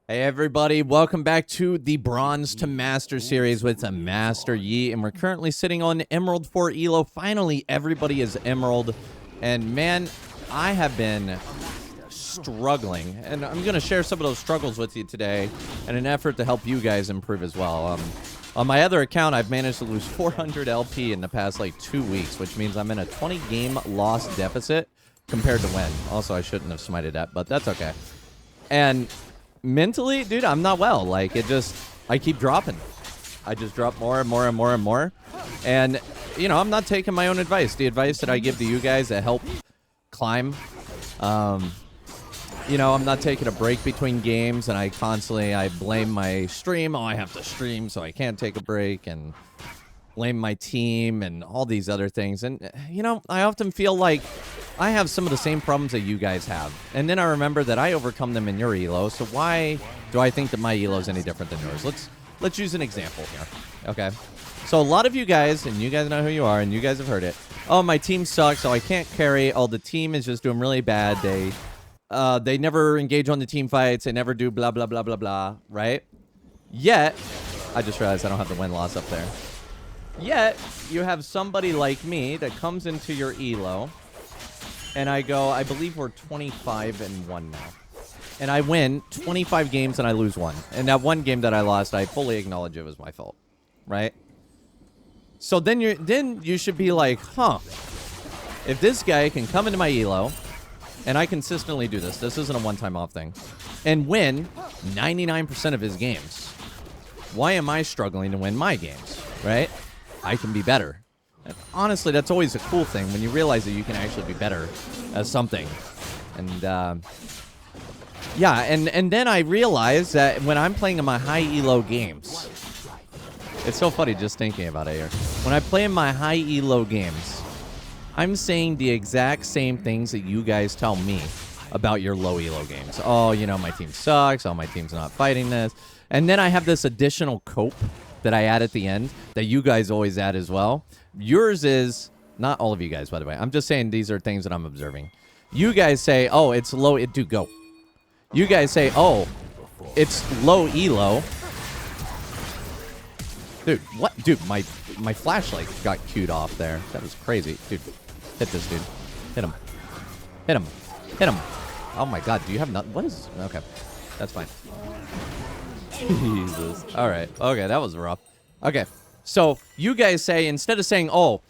Hey everybody, welcome back to the Bronze to Master series with a Master Yi, and we're currently sitting on Emerald 4 Elo. Finally, everybody is Emerald, and man, I have been struggling, and I'm going to share some of those struggles with you today in an effort to help you guys improve as well. On my other account, I've managed to lose 400 LP in the past, 2 weeks, which means I'm in a 20-game loss deficit compared to win. Also, I shouldn't have smited that, but that's okay. And mentally, dude, I'm not well. I keep dropping. I just drop more and more and more and more. And, I'm not taking my own advice. The advice that I give to you guys that help climb, I'm not taking a break between games, and I blame my stream. Oh, I have to stream, so I can't take a break, and blame my team and all these other things. And, I often feel like I have some of the same problems that you guys have. And then I remember that I overcome them in your elo, so why do I think that my elo is any different than yours? Let's use an example here, okay? So a lot of you guys, and you guys know who you are, and you guys have heard it. Oh, my team sucks, so I can't carry. Oh, the team is just doing really bad. They never engage on the team fights. They never do blah, blah, blah, blah, blah, right? Yet, I just realized I don't have the win-loss up there. Yet, you have somebody like me that comes into your elo, and I believe we're 25-1 now. And I win 25 games and I lose 1. And that one game that I lost, I fully acknowledge it was my fault, right? So then you should be like, huh, if this guy can come into my elo, and I consistently do this isn't a one-time off thing, and win 99% of his games, why am I struggling to win my games, right? I can be better. And honestly, that's always a cool thing when you realize that you can actually be better at something. And, yeah, and then I realize that when I'm playing in my high elo games, it's so funny just thinking about it here. When I play in my high elo games, I'm saying the exact same things that you guys tell me about your low elo games. Oh, my team sucks. Oh, my team's not fighting this. And then I have this additional cope that I add at the end that you guys always add as well. Yours is, not all of you guys, by the way. I'm just saying these are things that I'm observing. You guys say, oh, it's low. Dude, go. You guys say, oh, it's low elo. Dude, what? Dude, my flashlight got queued off there. That was crazy. Dude, hit this dude. Hit him. Hit him. Hit him. Oh my god, do you have nothing? What is... Okay, that's fine. Jesus. All right. Okay, that was rough. Okay, so you guys say, instead of saying, oh,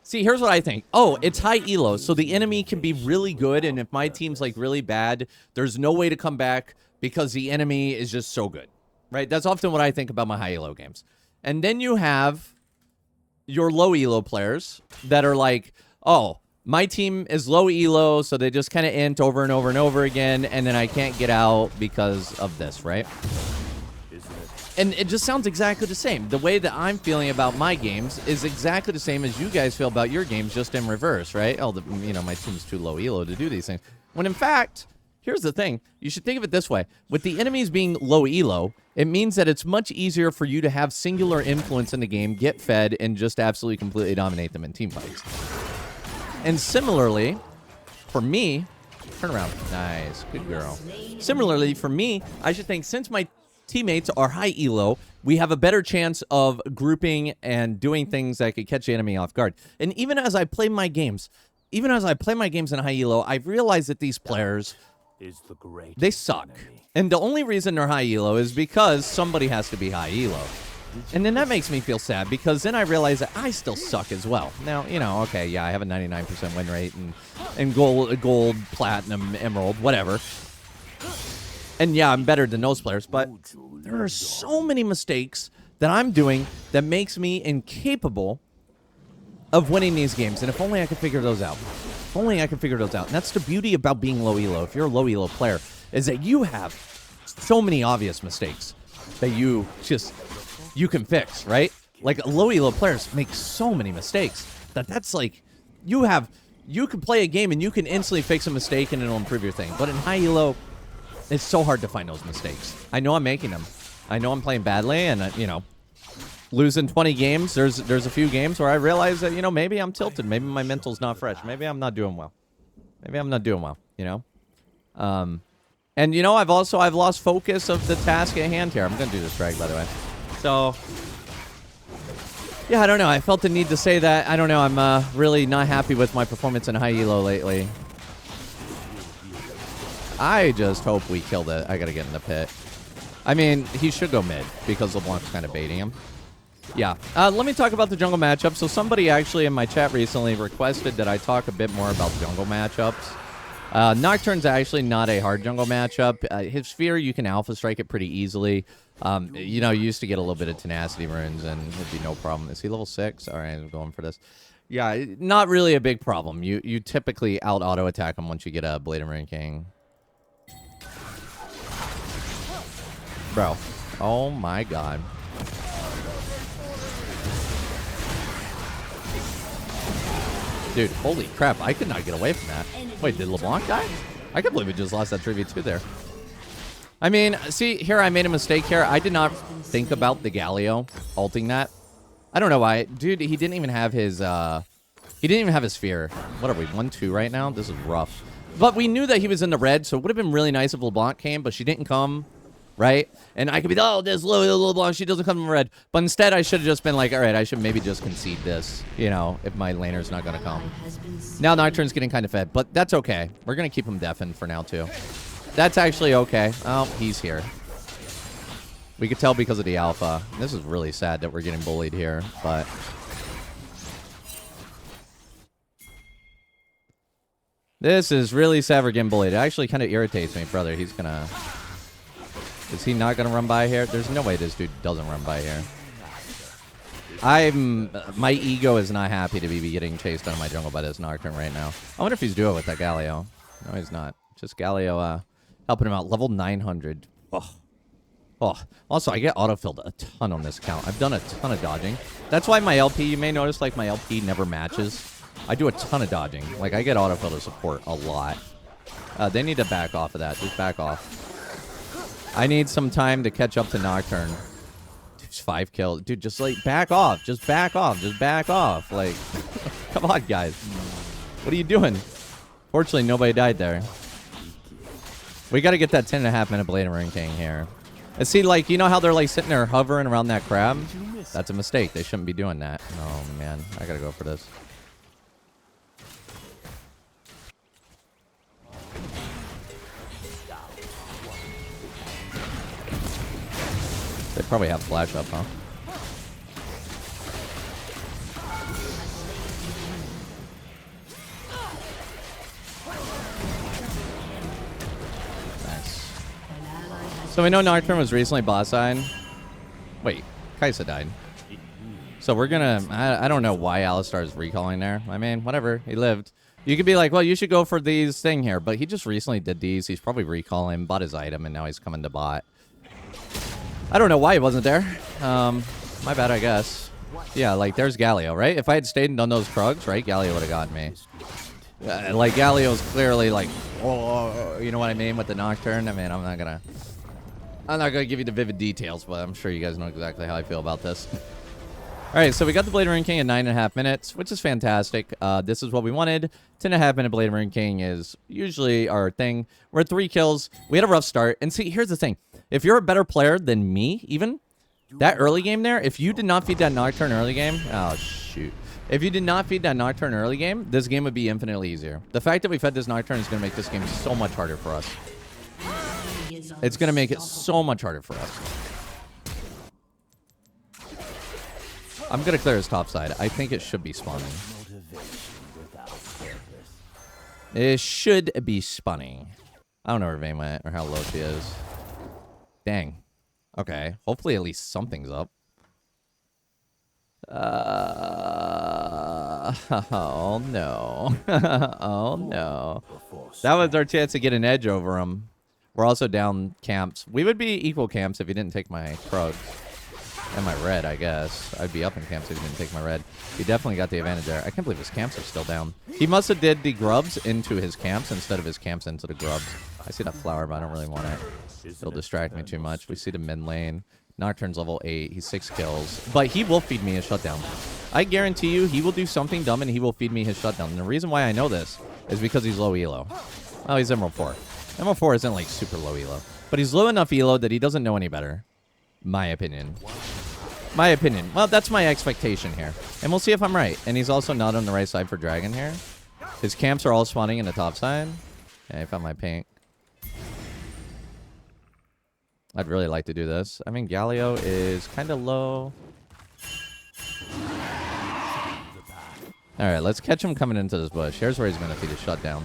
see, here's what I think. Oh, it's high elo, so the enemy can be really good, and if my team's, really bad, there's no way to come back because the enemy is just so good, right? That's often what I think about my high elo games. And then you have your low elo players that are like, oh, my team is low elo, so they just kind of int over and over and over again, and then I can't get out because of this, right? And it just sounds exactly the same. The way that I'm feeling about my games is exactly the same as you guys feel about your games, just in reverse, right? Oh, my team's too low elo to do these things. When in fact, here's the thing. You should think of it this way. With the enemies being low elo, it means that it's much easier for you to have singular influence in the game, get fed, and just absolutely completely dominate them in team fights. And similarly, for me, turn around. Nice. Good girl. Similarly, for me, I should think since my teammates are high elo, we have a better chance of grouping and doing things that could catch the enemy off guard. And even as I play my games in high elo, I've realized that these players, they suck. And the only reason they're high elo is because somebody has to be high elo. And then that makes me feel sad, because then I realize that I still suck as well. Now, okay, yeah, I have a 99% win rate and gold, platinum, emerald, whatever. And yeah, I'm better than those players, but there are so many mistakes that I'm doing that makes me incapable of winning these games. And if only I could figure those out. If only I could figure those out. And that's the beauty about being low elo. If you're a low elo player, is that you have so many obvious mistakes that you can fix, right? Like, low elo players make so many mistakes that's like, you can play a game and you can instantly fix a mistake and it'll improve your thing. But in high elo, it's so hard to find those mistakes. I know I'm making them. I know I'm playing badly, and losing 20 games, there's a few games where I realize that, maybe I'm tilted. Maybe my mental's not fresh. Maybe I'm not doing well. And, you know, I've lost focus of the task at hand here. I'm going to do this drag, by the way. So, yeah, I don't know. I felt the need to say that. I don't know. I'm really not happy with my performance in high elo lately. I just hope we killed it. I got to get in the pit. I mean, he should go mid because LeBlanc's kind of baiting him. Yeah. Let me talk about the jungle matchup. So somebody actually in my chat recently requested that I talk a bit more about jungle matchups. Nocturne's actually not a hard jungle matchup. His Sphere, you can Alpha Strike it pretty easily. You know, you used to get a little bit of Tenacity runes, and it'd be no problem. Is he level 6? All right, I'm going for this. Yeah, not really a big problem. You typically out-auto attack him once you get a Blade and Ring King. Bro. Oh, my God. Dude, holy crap. I could not get away from that. Wait, did LeBlanc die? I can't believe we just lost that 3v2 there. I mean, see, here I made a mistake here. I did not think about the Galio ulting that. I don't know why. Dude, he didn't even have his, Sphere. What are we, 1-2 right now? This is rough. But we knew that he was in the red, so it would have been really nice if LeBlanc came, but she didn't come, right? And I could be, oh, there's LeBlanc, she doesn't come in red. But instead, I should have just been like, all right, I should maybe just concede this, you know, if my laner's not going to come. Now Nocturne's getting kind of fed, but that's okay. We're going to keep him deafened for now, too. That's actually okay. Oh, he's here. We could tell because of the alpha. This is really sad that we're getting bullied here, but... This is really sad we're getting bullied. It actually kind of irritates me, brother. He's gonna... Is he not gonna run by here? There's no way this dude doesn't run by here. My ego is not happy to be getting chased out of my jungle by this Nocturne right now. I wonder if he's doing it with that Galio. No, he's not. Just Galio, helping him out. Level 900. Oh. Oh. Also, I get autofilled a ton on this account. I've done a ton of dodging. That's why my LP, you may notice, like, my LP never matches. I do a ton of dodging. Like, I get autofilled to support a lot. They need to back off of that. Just back off. I need some time to catch up to Nocturne. Dude, 5 kills. Dude, just, like, back off. Just back off. Just back off. Like, come on, guys. What are you doing? Fortunately, nobody died there. We got to get that 10.5 minute Blade and Ring King here. And see, like, you know how they're, like, sitting there hovering around that crab? That's a mistake. They shouldn't be doing that. Oh, man. I got to go for this. They probably have flash up, huh? So we know Nocturne was recently boss side. Wait, Kaisa died. So we're gonna... I don't know why Alistar is recalling there. I mean, whatever. He lived. You could be like, well, you should go for these thing here. But he just recently did these. He's probably recalling, bought his item, and now he's coming to bot. I don't know why he wasn't there. My bad, I guess. Yeah, like, there's Galio, right? If I had stayed and done those Krugs, right, Galio would have gotten me. Like, Galio's clearly like, oh, you know what I mean, with the Nocturne? I mean, I'm not gonna give you the vivid details, but I'm sure you guys know exactly how I feel about this. All right, so we got the Blade and Ring King in 9.5 minutes, which is fantastic. This is what we wanted. 10.5 minute Blade and Ring King is usually our thing. We're at 3 kills. We had a rough start. And see, here's the thing. If you're a better player than me, even, that early game there, if you did not feed that Nocturne early game, oh, shoot. If you did not feed that Nocturne early game, this game would be infinitely easier. The fact that we fed this Nocturne is going to make this game so much harder for us. It's going to make it so much harder for us. I'm going to clear his top side. I think it should be spawning. It should be spawning. I don't know where Vayne went or how low she is. Dang. Okay. Hopefully at least something's up. Oh, no. Oh, no. That was our chance to get an edge over him. We're also down camps. We would be equal camps if he didn't take my Krug. And my red, I guess. I'd be up in camps if he didn't take my red. He definitely got the advantage there. I can't believe his camps are still down. He must have did the grubs into his camps instead of his camps into the grubs. I see that flower, but I don't really want it. It'll distract me too much. We see the mid lane. Nocturne's level 8. He's 6 kills. But he will feed me his shutdown. I guarantee you, he will do something dumb and he will feed me his shutdown. And the reason why I know this is because he's low elo. Oh, he's Emerald 4. MO4 isn't like super low elo, but he's low enough elo that he doesn't know any better. My opinion. My opinion. Well, that's my expectation here. And we'll see if I'm right. And he's also not on the right side for Dragon here. His camps are all spawning in the top side. Yeah, I found my pink. I'd really like to do this. I mean, Galio is kind of low. All right, let's catch him coming into this bush. Here's where he's going to feed a shutdown.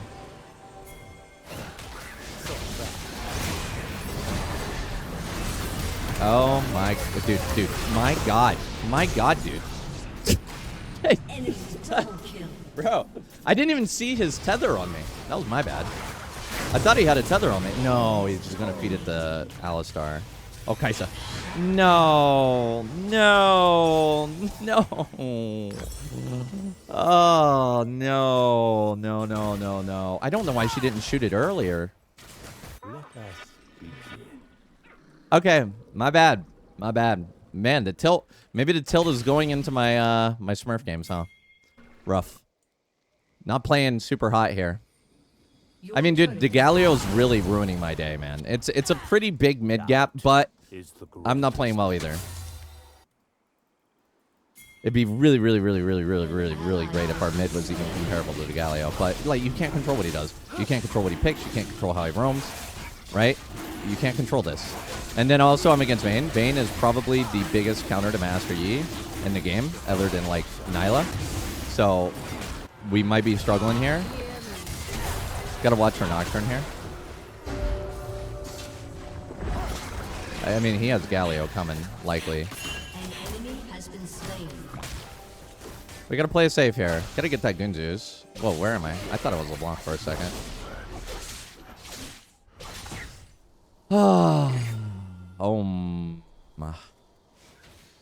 Oh my, dude, my god, dude. Bro, I didn't even see his tether on me. That was my bad. I thought he had a tether on me. No, he's just gonna feed it to Alistar. Oh, Kaisa. No, no, no. Oh, no, no, no, no, no. I don't know why she didn't shoot it earlier. Okay, my bad. My bad. Man, the tilt. Maybe the tilt is going into my my Smurf games, huh? Rough. Not playing super hot here. I mean, dude, the Galio's really ruining my day, man. It's a pretty big mid gap, but I'm not playing well either. It'd be really great if our mid was even comparable to the Galio. But like, you can't control what he does. You can't control what he picks. You can't control how he roams, right? You can't control this. And then also I'm against Vayne. Vayne is probably the biggest counter to Master Yi in the game, other than like Nyla. So we might be struggling here. Gotta watch for Nocturne here. I mean, he has Galio coming, likely. We gotta play it safe here. Gotta get that Gunzus. Whoa, where am I? I thought it was LeBlanc for a second.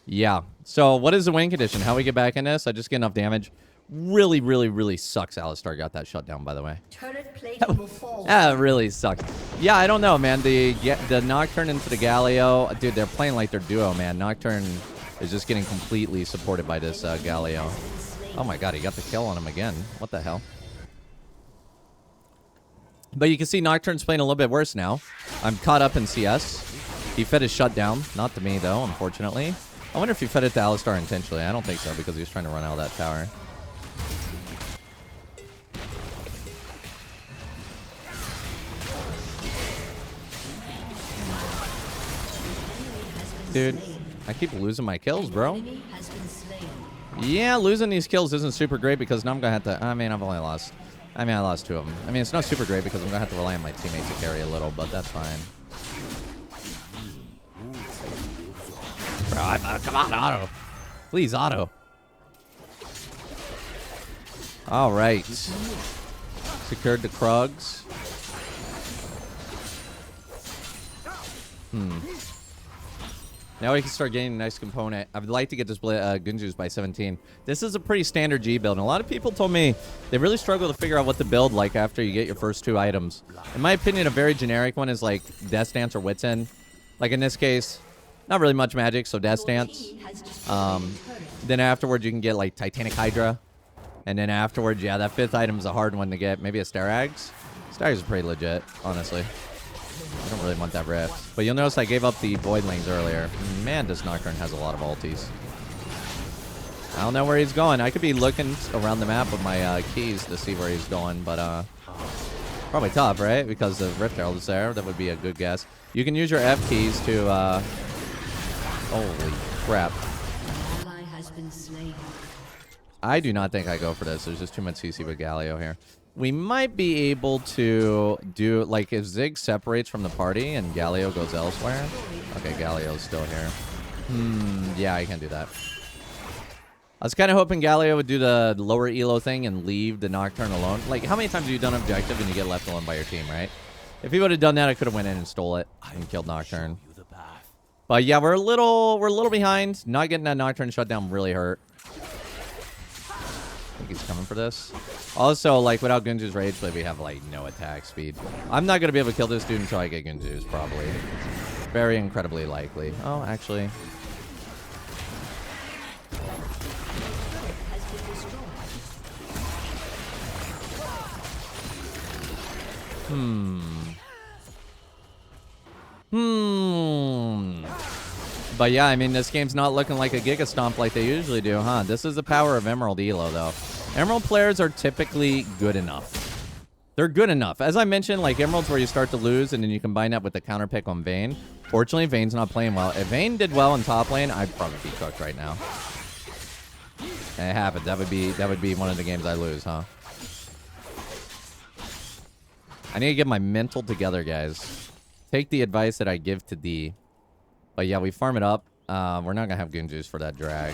Yeah. So what is the win condition? How we get back in this? I just get enough damage. Really sucks. Alistar got that shut down, by the way. That really sucks. Yeah, I don't know, man. The Nocturne into the Galio. Dude, they're playing like their duo, man. Nocturne is just getting completely supported by this Galio. Oh my god, he got the kill on him again. What the hell? But you can see Nocturne's playing a little bit worse now. I'm caught up in CS. He fed his shutdown. Not to me, though, unfortunately. I wonder if he fed it to Alistar intentionally. I don't think so, because he was trying to run out of that tower. Dude, I keep losing my kills, bro. Yeah, losing these kills isn't super great because now I'm going to have to... I mean, I've only lost... I mean, I lost 2 of them. I mean, it's not super great because I'm going to have to rely on my teammate to carry a little, but that's fine. Bro, come on, Auto. Please, Auto. All right. Secured the Krugs. Now we can start getting a nice component. I would like to get this Gunzus by 17. This is a pretty standard G build, and a lot of people told me they really struggle to figure out what to build like after you get your first 2 items. In my opinion, a very generic one is like Death Dance or Wits End. Like in this case, not really much magic, so Death Dance. Then afterwards, you can get like Titanic Hydra. And then afterwards, yeah, that 5th item is a hard one to get. Maybe a Starags. Starags is pretty legit, honestly. I don't really want that Rift. But you'll notice I gave up the Voidlings earlier. Man, this Nocturne has a lot of ultis. I don't know where he's going. I could be looking around the map with my keys to see where he's going, but probably top, right? Because the Rift Herald is there. That would be a good guess. You can use your F keys to... Holy crap. I do not think I go for this. There's just too much CC with Galio here. We might be able to do, like, if Zig separates from the party and Galio goes elsewhere. Okay, Galio's still here. Yeah, I can do that. I was kind of hoping Galio would do the lower elo thing and leave the Nocturne alone. Like, how many times have you done objective and you get left alone by your team, right? If he would have done that, I could have went in and stole it and killed Nocturne. But yeah, we're a little behind. Not getting that Nocturne shutdown really hurt. I think he's coming for this. Also, like, without Gunju's Rage Blade, we have, like, no attack speed. I'm not going to be able to kill this dude until I get Gunju's, probably. Very incredibly likely. Oh, actually. But yeah, I mean, this game's not looking like a Giga Stomp like they usually do, huh? This is the power of Emerald Elo, though. Emerald players are typically good enough. They're good enough. As I mentioned, like, Emerald's where you start to lose, and then you combine that with the counter pick on Vayne. Fortunately, Vayne's not playing well. If Vayne did well in top lane, I'd probably be cooked right now. And it happens. That would be one of the games I lose, huh? I need to get my mental together, guys. Take the advice that I give to D. But yeah, we farm it up. We're not going to have Gunjus for that drag.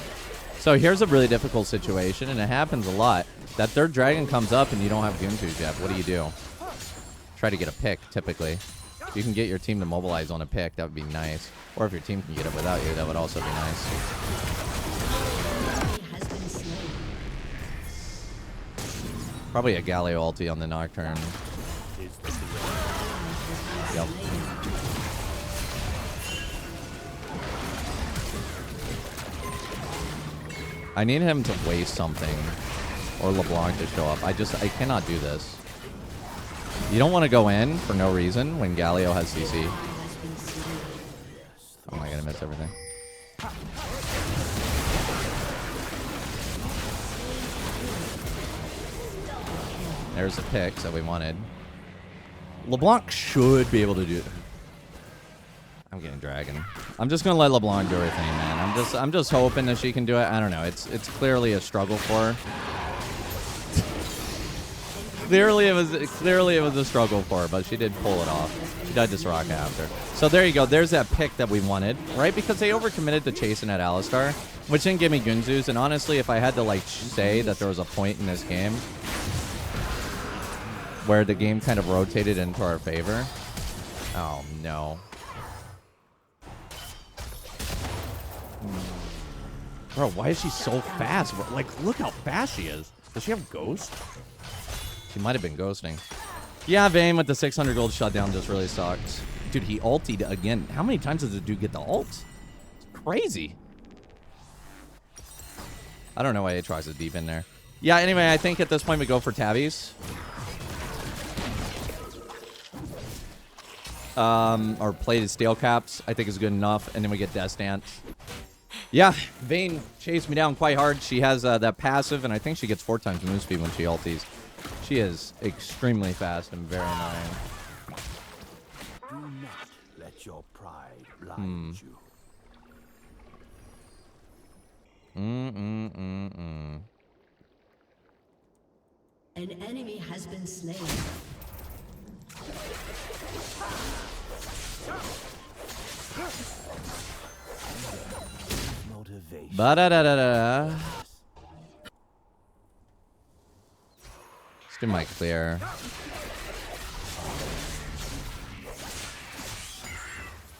So here's a really difficult situation, and it happens a lot. That third dragon comes up and you don't have Gunjus yet. What do? Try to get a pick, typically. If you can get your team to mobilize on a pick, that would be nice. Or if your team can get it without you, that would also be nice. Probably a Galio ulti on the Nocturne. Yep. I need him to waste something. Or LeBlanc to show up. I cannot do this. You don't want to go in for no reason when Galio has CC. Oh, am I going to miss everything? There's the picks that we wanted. LeBlanc should be able to do it. I'm getting Dragon. I'm just gonna let LeBlanc do her thing, man. I'm just hoping that she can do it. I don't know. It's clearly a struggle for her. Clearly it was a struggle for her, but she did pull it off. She died to Soraka after. So there you go. There's that pick that we wanted, right? Because they overcommitted to chasing at Alistar, which didn't give me Gunzus. And honestly, if I had to like say that there was a point in this game where the game kind of rotated into our favor. Oh no. Bro, why is she so fast? Like, look how fast she is. Does she have Ghost? She might have been ghosting. Yeah, Vayne with the 600 gold shutdown just really sucks. Dude, he ultied again. How many times does the dude get the ult? It's crazy. I don't know why Aatrox is deep in there. Yeah, anyway, I think at this point we go for Tabbies. Or plated steel caps, I think is good enough. And then we get Death Dance. Yeah, Vayne chased me down quite hard. She has that passive, and I think she gets 4 times move speed when she ulties. She is extremely fast and very annoying. Do not let your pride blind you. An enemy has been slain. Ba-da-da-da-da. Let's do my clear.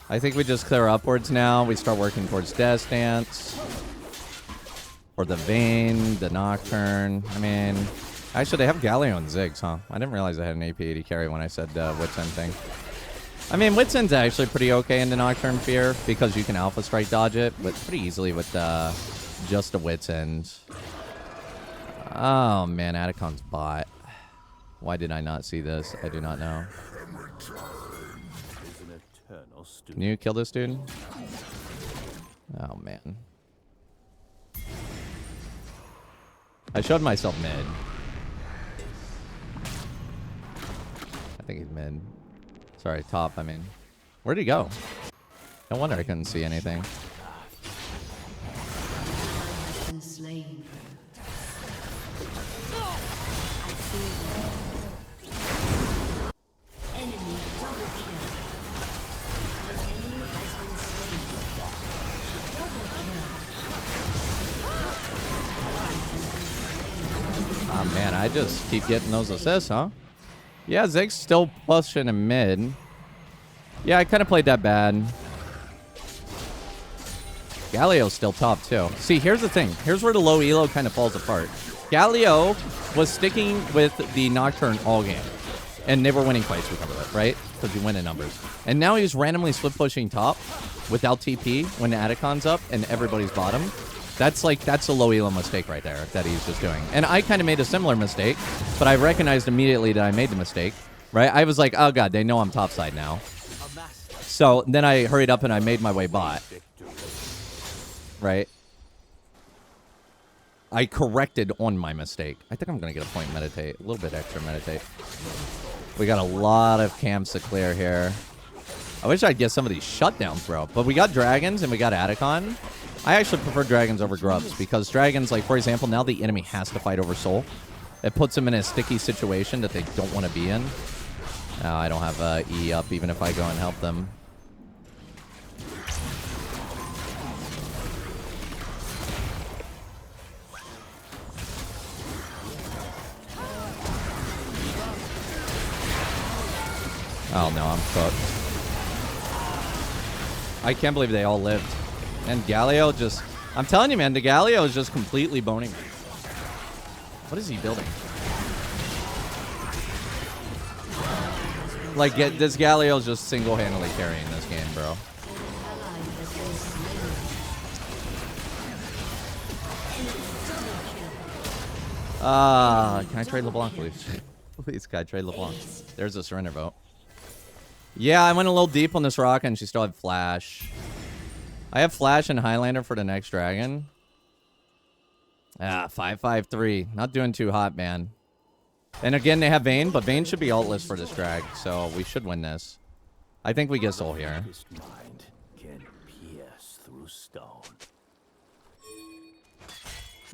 I think we just clear upwards now. We start working towards Death Dance. Or the Vayne, the Nocturne. I mean, actually, they have Galio and Ziggs, huh? I didn't realize I had an AP80 carry when I said Wits End thing. I mean, Wits End's actually pretty okay in the Nocturne Fear because you can Alpha Strike dodge it, but pretty easily with just the Wits End. Oh, man, Atacon's bot. Why did I not see this? I do not know. Can you kill this dude? Oh, man. I showed myself mid. I think he's mid. Sorry, top, I mean. Where'd he go? No wonder I couldn't see anything. Oh man, I just keep getting those assists, huh? Yeah, Ziggs still pushing in mid. Yeah, I kind of played that bad. Galio's still top too. See, here's the thing. Here's where the low elo kind of falls apart. Galio was sticking with the Nocturne all game. And they were winning fights because of it, right? Because you win in numbers. And now he's randomly split pushing top without TP when the Atacon's up and everybody's bottom. That's a low elo mistake right there that he's just doing. And I kind of made a similar mistake, but I recognized immediately that I made the mistake, right? I was like, oh god, they know I'm topside now. So then I hurried up and I made my way bot. Right? I corrected on my mistake. I think I'm going to get a point meditate. A little bit extra meditate. We got a lot of camps to clear here. I wish I'd get some of these shutdowns, bro. But we got dragons and we got Atticon. I actually prefer dragons over grubs because dragons, like, for example, now the enemy has to fight over soul. It puts them in a sticky situation that they don't want to be in. Oh, I don't have E up even if I go and help them. Oh no, I'm cooked. I can't believe they all lived. And Galio just... I'm telling you, man, the Galio is just completely boning me. What is he building? Like, this Galio is just single-handedly carrying this game, bro. Can I trade LeBlanc, please? Please, can I trade LeBlanc? There's a surrender vote. Yeah, I went a little deep on this rock, and she still had flash. I have flash and Highlander for the next dragon. 5-5-3. Not doing too hot, man. And again, they have Vayne, but Vayne should be ultless for this drag, so we should win this. I think we get soul here. Mind can pierce through stone.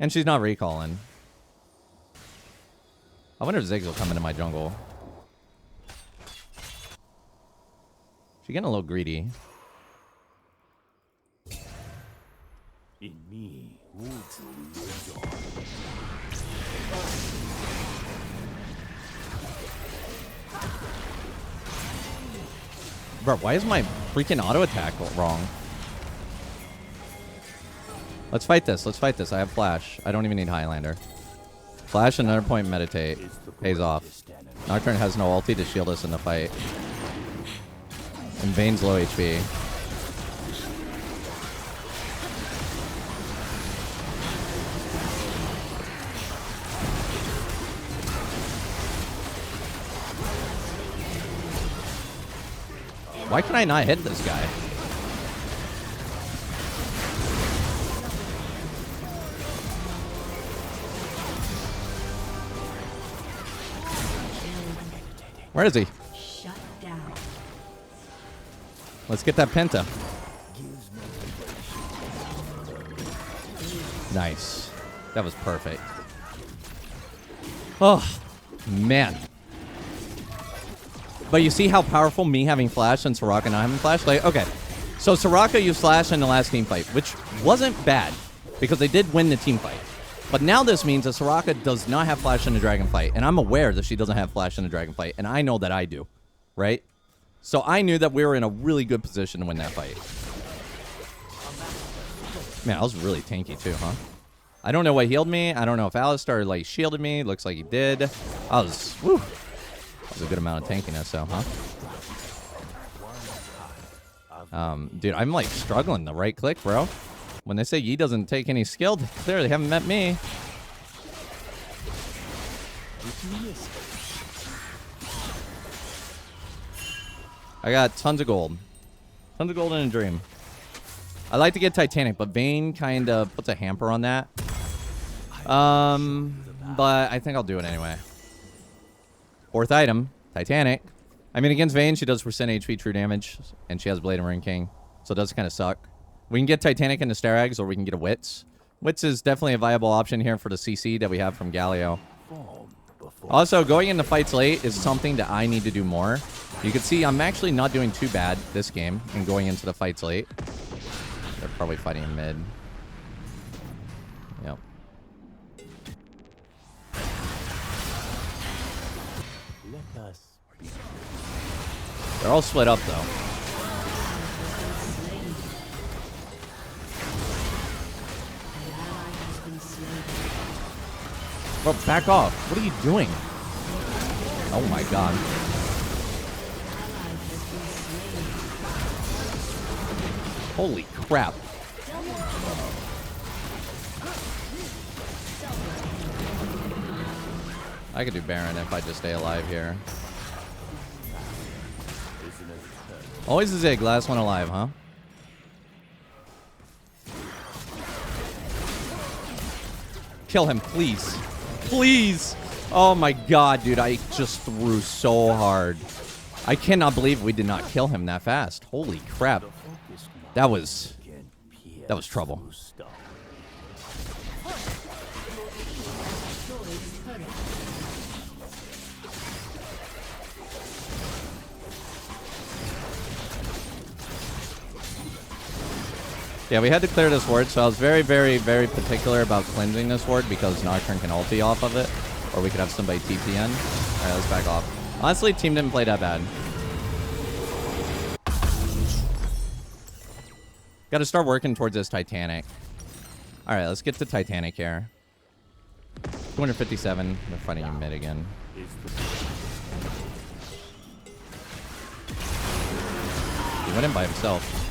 And she's not recalling. I wonder if Ziggs will come into my jungle. She's getting a little greedy. In me, woods will joy. Bro, why is my freaking auto attack wrong? Let's fight this. Let's fight this. I have flash. I don't even need Highlander. Flash and another point meditate. Pays off. Nocturne has no ulti to shield us in the fight. And Vayne's low HP. Why can I not hit this guy? Where is he? Shut down. Let's get that penta. Nice. That was perfect. Oh, man. But you see how powerful me having flash and Soraka not having flash? Like, okay. So Soraka used flash in the last team fight, which wasn't bad because they did win the team fight. But now this means that Soraka does not have flash in the dragon fight. And I'm aware that she doesn't have flash in the dragon fight. And I know that I do. Right? So I knew that we were in a really good position to win that fight. Man, I was really tanky too, huh? I don't know what healed me. I don't know if Alistar, like, shielded me. Looks like he did. I was... Whew. That was a good amount of tankiness, so, huh? Dude, I'm, like, struggling to right-click, bro. When they say Yi doesn't take any skill, they clearly haven't met me. I got tons of gold. Tons of gold in a dream. I like to get Titanic, but Vayne kind of puts a hamper on that. But I think I'll do it anyway. Fourth item, Titanic. I mean, against Vayne, she does % HP true damage, and she has Blade and Ring King, so it does kind of suck. We can get Titanic into Starags, or we can get a Wits. Wits is definitely a viable option here for the CC that we have from Galio. Also, going into fights late is something that I need to do more. You can see I'm actually not doing too bad this game and going into the fights late. They're probably fighting in mid. Yep. Let us be. They're all split up, though. Bro, back off. What are you doing? Oh my god. Holy crap. I could do Baron if I just stay alive here. Always a Zig, last one alive, huh? Kill him, please. Please! Oh my god, dude, I just threw so hard. I cannot believe we did not kill him that fast. Holy crap. That was trouble. Yeah, we had to clear this ward, so I was very, very, very particular about cleansing this ward because Nocturne can ulti off of it, or we could have somebody TP in. Alright, let's back off. Honestly, team didn't play that bad. Gotta start working towards this Titanic. Alright, let's get to Titanic here. 257. They're fighting in mid again. He went in by himself.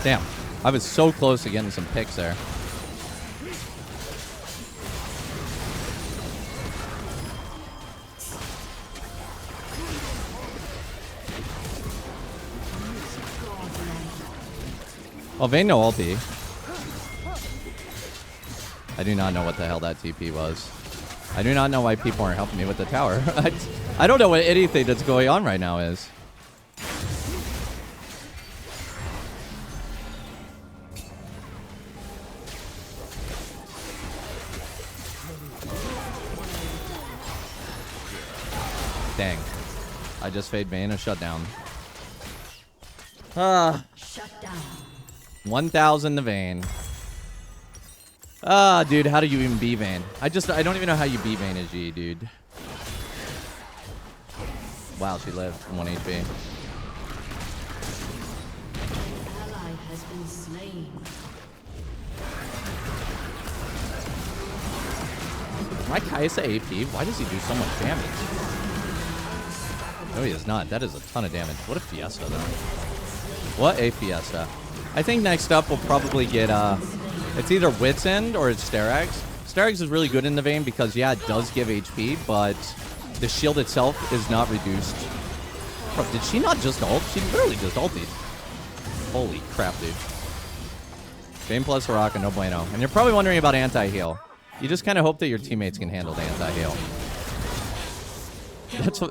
Damn, I was so close to getting some picks there. Oh, Vayne no ulti. I do not know what the hell that TP was. I do not know why people aren't helping me with the tower. I don't know what anything that's going on right now is. Dang. I just fade Vayne a shutdown. Shut down. 1,000 to Vayne. Dude, how do you even be Vayne? I don't even know how you beat Vayne as G, dude. Wow, she lived from 1 HP. Ally has been slain. My Cowsep AP, why does he do so much damage? No, he is not. That is a ton of damage. What a Fiesta, though. What a Fiesta. I think next up we'll probably get, it's either Wit's End or it's Sterag's. Sterag's is really good in the Vayne because, yeah, it does give HP, but the shield itself is not reduced. Bro, did she not just ult? She literally just ulted. Holy crap, dude. Vayne plus Soraka, no bueno. And you're probably wondering about anti-heal. You just kind of hope that your teammates can handle the anti-heal.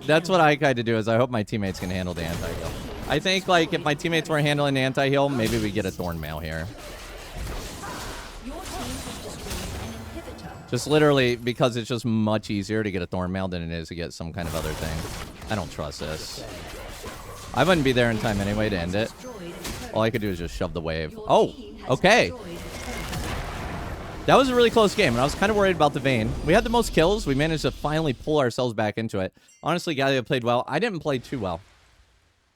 That's what I kind of do, is I hope my teammates can handle the anti-heal. I think, like, if my teammates weren't handling the anti-heal, maybe we get a Thornmail here. Just literally because it's just much easier to get a Thornmail than it is to get some kind of other thing. I don't trust this. I wouldn't be there in time anyway to end it. All I could do is just shove the wave. Oh, okay. That was a really close game, and I was kind of worried about the Vayne. We had the most kills. We managed to finally pull ourselves back into it. Honestly, Gallia played well. I didn't play too well.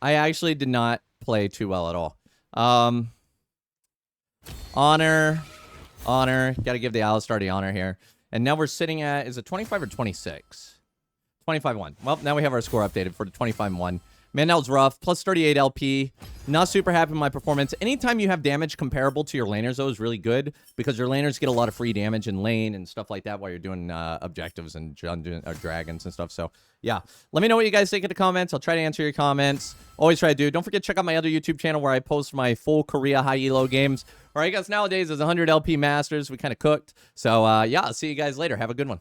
I actually did not play too well at all. Honor. Gotta give the Alistar the honor here. And now we're sitting at, is it 25 or 26? 25-1. Well, now we have our score updated for the 25-1. Man, that was rough. Plus 38 LP. Not super happy with my performance. Anytime you have damage comparable to your laners, though, is really good because your laners get a lot of free damage in lane and stuff like that while you're doing objectives and dragons and stuff. So, yeah. Let me know what you guys think in the comments. I'll try to answer your comments. Always try to do. Don't forget to check out my other YouTube channel where I post my full Korea high elo games. Or I guess nowadays is 100 LP Masters. We kind of cooked. So, yeah, I'll see you guys later. Have a good one.